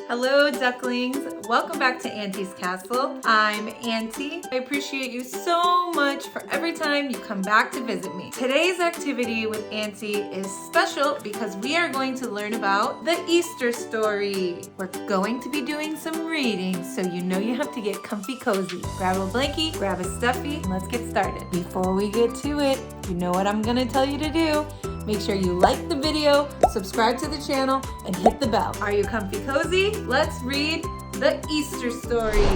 Hello, ducklings. Welcome back to Auntie's Castle. I'm Auntie. I appreciate you so much for every time you come back to visit me. Today's activity with Auntie is special because we are going to learn about the Easter story. We're going to be doing some reading, so you know you have to get comfy cozy. Grab a blankie, grab a stuffy, and let's get started. Before we get to it, you know what I'm gonna tell you to do. Make sure you like the video, subscribe to the channel, and hit the bell. Are you comfy cozy? Let's read the Easter story.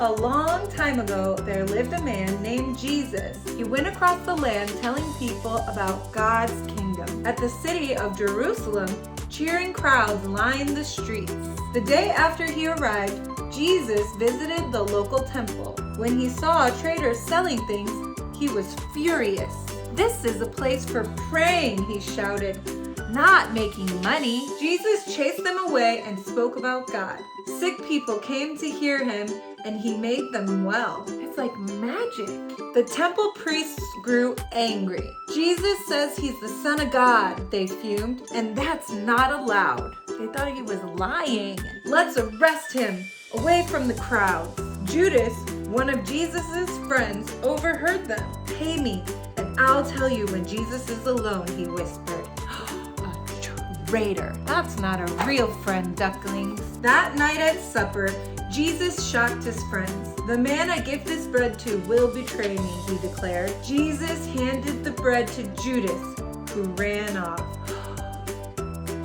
A long time ago, there lived a man named Jesus. He went across the land telling people about God's kingdom. At the city of Jerusalem, cheering crowds lined the streets. The day after he arrived, Jesus visited the local temple. When he saw traders selling things, he was furious. "This is a place for praying," he shouted, "not making money." Jesus chased them away and spoke about God. Sick people came to hear him, and he made them well. It's like magic. The temple priests grew angry. "Jesus says he's the Son of God," they fumed, "and that's not allowed." They thought he was lying. "Let's arrest him away from the crowds." Judas, one of Jesus's friends, overheard them. "Pay me, and I'll tell you when Jesus is alone," he whispered. A traitor. That's not a real friend, ducklings. That night at supper, Jesus shocked his friends. "The man I give this bread to will betray me," he declared. Jesus handed the bread to Judas, who ran off.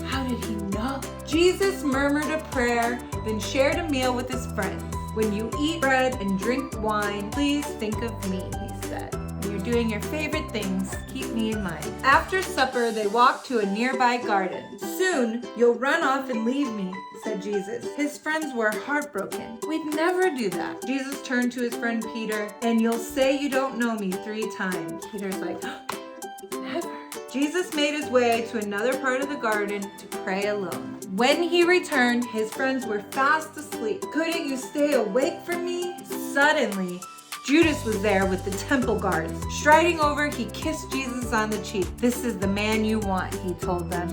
How did he know? Jesus murmured a prayer, then shared a meal with his friends. "When you eat bread and drink wine, please think of me," he said. "When you're doing your favorite things, keep me in mind." After supper, they walked to a nearby garden. "Soon, you'll run off and leave me," said Jesus. His friends were heartbroken. "We'd never do that." Jesus turned to his friend Peter, "And you'll say you don't know me 3 times. Peter's like, "Never." Jesus made his way to another part of the garden to pray alone. When he returned, his friends were fast asleep. "Couldn't you stay awake for me?" Suddenly, Judas was there with the temple guards. Striding over, he kissed Jesus on the cheek. "This is the man you want," he told them.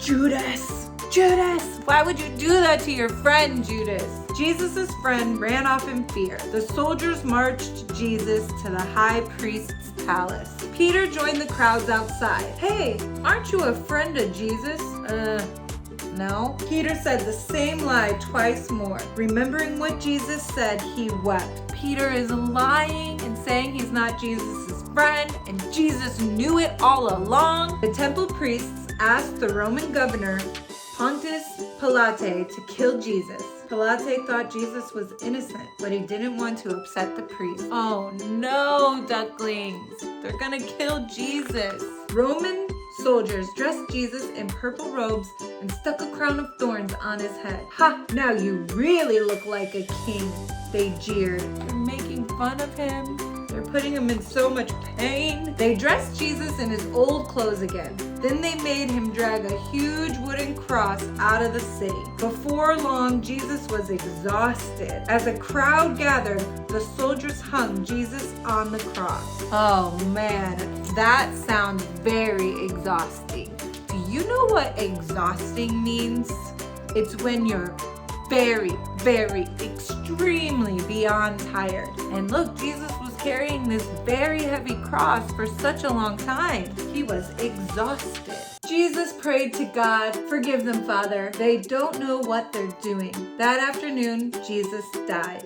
Judas! Judas! Why would you do that to your friend, Judas? Jesus' friend ran off in fear. The soldiers marched Jesus to the high priest's palace. Peter joined the crowds outside. "Hey, aren't you a friend of Jesus?" No. Peter said the same lie twice more. Remembering what Jesus said, he wept. Peter is lying and saying he's not Jesus' friend, and Jesus knew it all along. The temple priests asked the Roman governor, Pontius Pilate, to kill Jesus. Pilate thought Jesus was innocent, but he didn't want to upset the priest. Oh no, ducklings! They're gonna kill Jesus. Roman soldiers dressed Jesus in purple robes and stuck a crown of thorns on his head. "Ha! Now you really look like a king," they jeered. They're making fun of him. They're putting him in so much pain. They dressed Jesus in his old clothes again. Then they made him drag a huge wooden cross out of the city. Before long, Jesus was exhausted. As a crowd gathered, the soldiers hung Jesus on the cross. Oh man, that sounds very exhausting. Do you know what exhausting means? It's when you're very, extremely beyond tired. And look, Jesus was carrying this very heavy cross for such a long time. He was exhausted. Jesus prayed to God, "Forgive them, Father. They don't know what they're doing." That afternoon, Jesus died.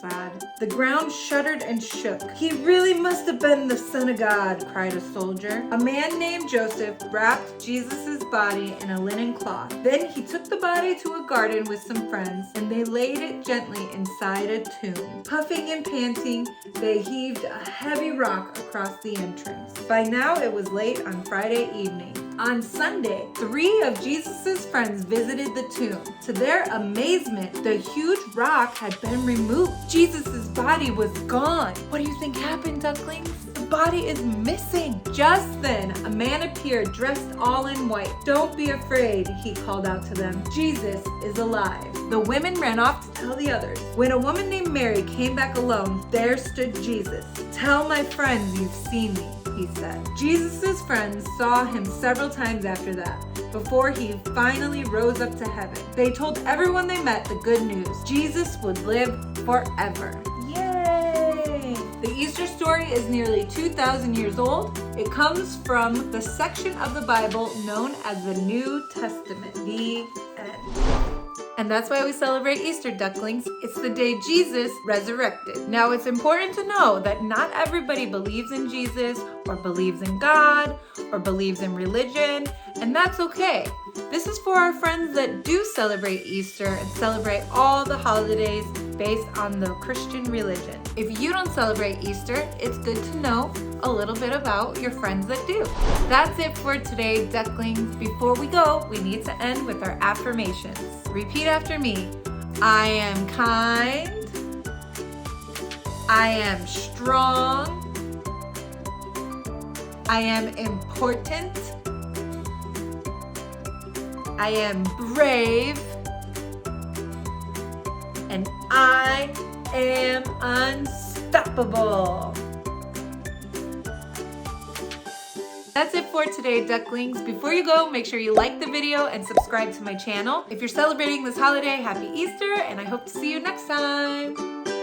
Sad. The ground shuddered and shook. "He really must have been the Son of God," cried a soldier. A man named Joseph wrapped Jesus' body in a linen cloth. Then he took the body to a garden with some friends, and they laid it gently inside a tomb. Puffing and panting, they heaved a heavy rock across the entrance. By now it was late on Friday evening. On Sunday, 3 of Jesus' friends visited the tomb. To their amazement, the huge rock had been removed. Jesus' body was gone. What do you think happened, ducklings? The body is missing. Just then, a man appeared dressed all in white. "Don't be afraid," he called out to them. "Jesus is alive." The women ran off to tell the others. When a woman named Mary came back alone, there stood Jesus. "Tell my friends you've seen me," he said. Jesus' friends saw him several times after that, before he finally rose up to heaven. They told everyone they met the good news. Jesus would live forever. Yay! The Easter story is nearly 2,000 years old. It comes from the section of the Bible known as the New Testament. The end. And that's why we celebrate Easter, ducklings. It's the day Jesus resurrected. Now, it's important to know that not everybody believes in Jesus or believes in God or believes in religion, and that's okay. This is for our friends that do celebrate Easter and celebrate all the holidays based on the Christian religion. If you don't celebrate Easter, it's good to know a little bit about your friends that do. That's it for today, ducklings. Before we go, we need to end with our affirmations. Repeat after me. I am kind. I am strong. I am important. I am brave. And I am unstoppable. That's it for today, ducklings. Before you go, make sure you like the video and subscribe to my channel. If you're celebrating this holiday, happy Easter, and I hope to see you next time.